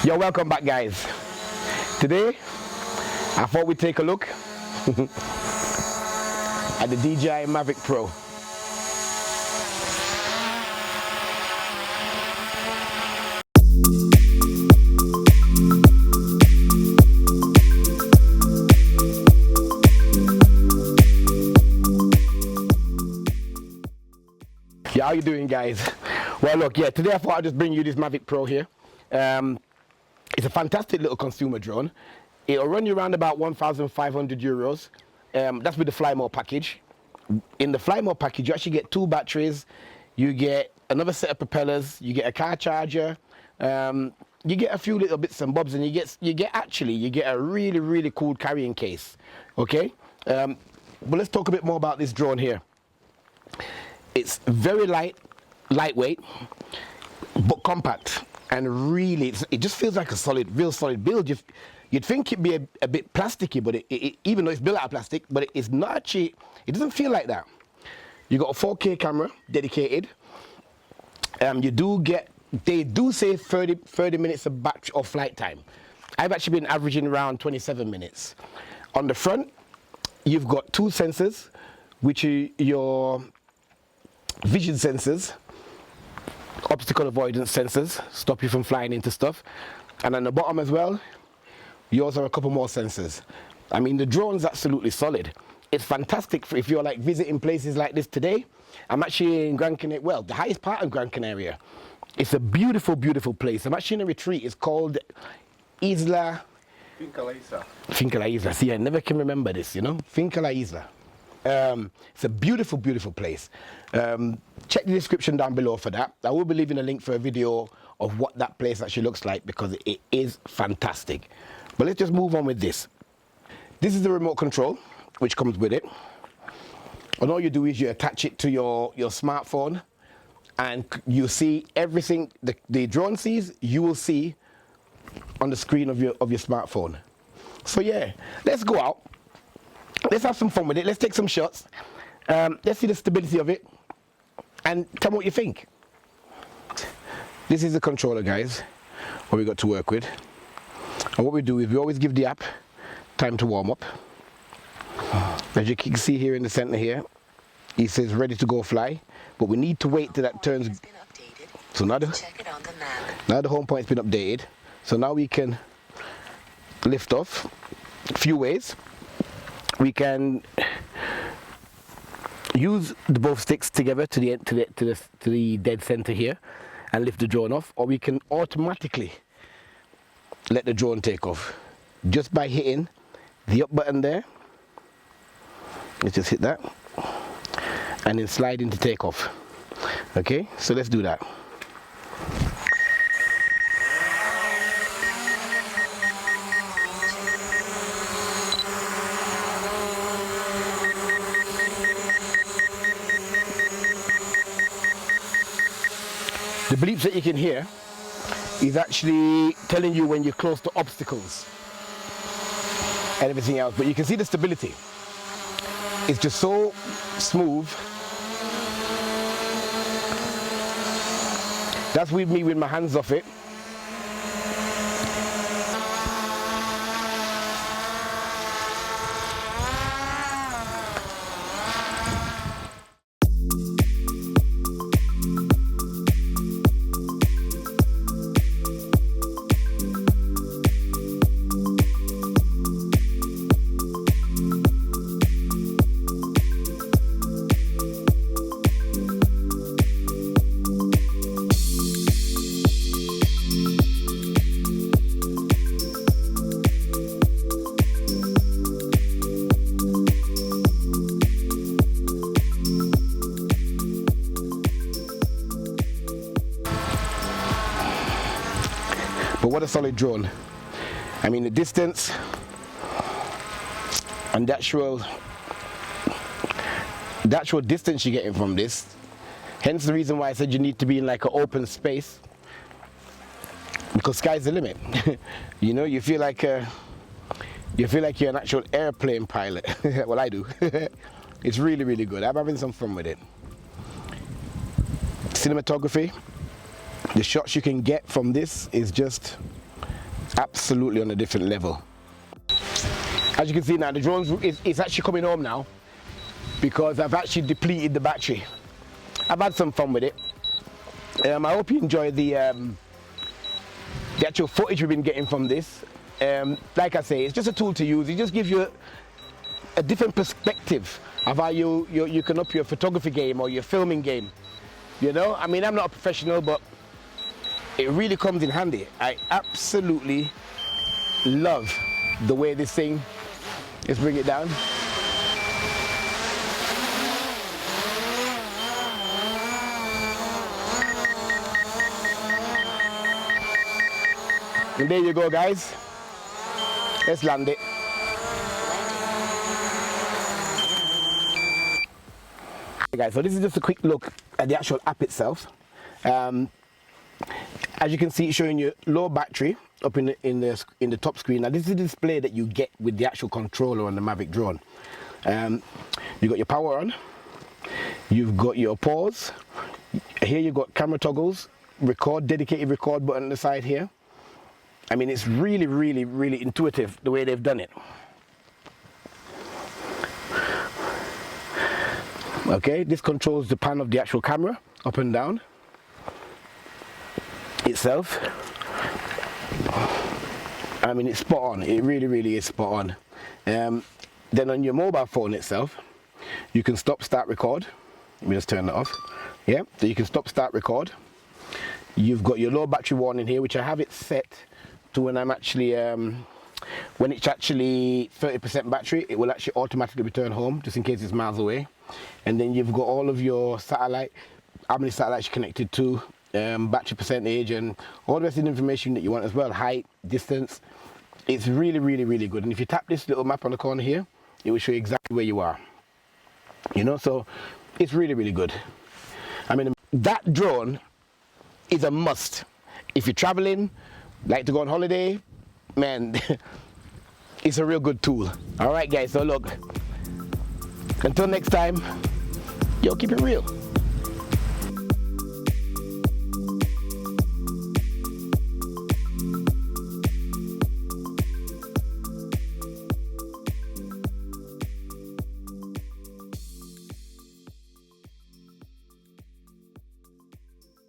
Yo, welcome back, guys. Today I thought we'd take a look at the DJI Mavic Pro. Yeah, how you doing, guys? Well, look, yeah, today I thought I'd just bring you this Mavic Pro here. It's a fantastic little consumer drone. It'll run you around about 1,500 euros. That's with the Fly More package. In the Fly More package, you actually get 2 batteries, you get another set of propellers, you get a car charger, you get a few little bits and bobs, and you get a really cool carrying case. Okay, but let's talk a bit more about this drone here. It's very lightweight, but compact. And really, it just feels like a real solid build. You'd think it'd be a bit plasticky, but even though it's built out of plastic, but it's not actually, it doesn't feel like that. You got a 4K camera dedicated. You do get, they do say 30 minutes of battery or flight time. I've actually been averaging around 27 minutes. On the front, you've got 2 sensors, which are your vision sensors, obstacle avoidance sensors, stop you from flying into stuff. And on the bottom as well, you also have a couple more sensors. I mean, the drone's absolutely solid. It's fantastic for if you're like visiting places like this today. I'm actually in Gran Canaria, well, the highest part of Gran Canaria. It's a beautiful place. I'm actually in a retreat. It's called Isla... Finca la Isla. See, I never can remember this, you know? Finca la Isla. It's a beautiful place. Check the description down below for that. I will be leaving a link for a video of what that place actually looks like, because it is fantastic. But let's just move on with this. This is the remote control which comes with it, and all you do is you attach it to your smartphone, and you see everything the drone sees, you will see on the screen of your smartphone. So yeah, let's go out. Let's have some fun with it. Let's take some shots. Let's see the stability of it and tell me what you think. This is the controller, guys, what we got to work with. And what we do is we always give the app time to warm up. As you can see here in the center here, it says ready to go fly, but we need to wait till that turns. So now the home point's been updated. So now we can lift off a few ways. We can use both sticks together to the dead center here and lift the drone off, or we can automatically let the drone take off just by hitting the up button there. Let's just hit that and then slide into takeoff. Okay, so let's do that. The bleeps that you can hear is actually telling you when you're close to obstacles and everything else, but you can see the stability. It's just so smooth. That's with me with my hands off it. But what a solid drone. I mean, the distance and the actual distance you're getting from this, hence the reason why I said you need to be in like an open space, because sky's the limit. You know, you feel like you're an actual airplane pilot. Well, I do. It's really good. I'm having some fun with it. Cinematography, the shots you can get from this is just Absolutely on a different level. As you can see now, the drone is actually coming home now because I've actually depleted the battery. I've had some fun with it. I hope you enjoy the actual footage we've been getting from this. Like I say, it's just a tool to use. It just gives you a different perspective of how you can up your photography game or your filming game. You know, I mean, I'm not a professional, but it really comes in handy. I absolutely love the way this thing, let's bring it down. And there you go, guys. Let's land it. Okay, guys, so this is just a quick look at the actual app itself. As you can see, it's showing you low battery up in the top screen. Now, this is the display that you get with the actual controller on the Mavic drone. You've got your power on. You've got your pause. Here you've got camera toggles, record, dedicated record button on the side here. I mean, it's really, really, really intuitive the way they've done it. Okay, this controls the pan of the actual camera, up and down itself. I mean, it's spot on. It really, really is spot on. Then on your mobile phone itself, you can stop, start, record. Let me just turn that off. Yeah, so you can stop, start, record. You've got your low battery warning here, which I have it set to when I'm actually, when it's actually 30% battery, it will actually automatically return home, just in case it's miles away. And then you've got all of your satellite, how many satellites you're connected to, battery percentage, and all the rest of the information that you want as well, height, distance. It's really, really, really good. And if you tap this little map on the corner here, it will show you exactly where you are. You know, so it's really, really good. I mean, that drone is a must. If you're traveling, like to go on holiday, man, it's a real good tool. All right, guys, so look, until next time, yo, keep it real.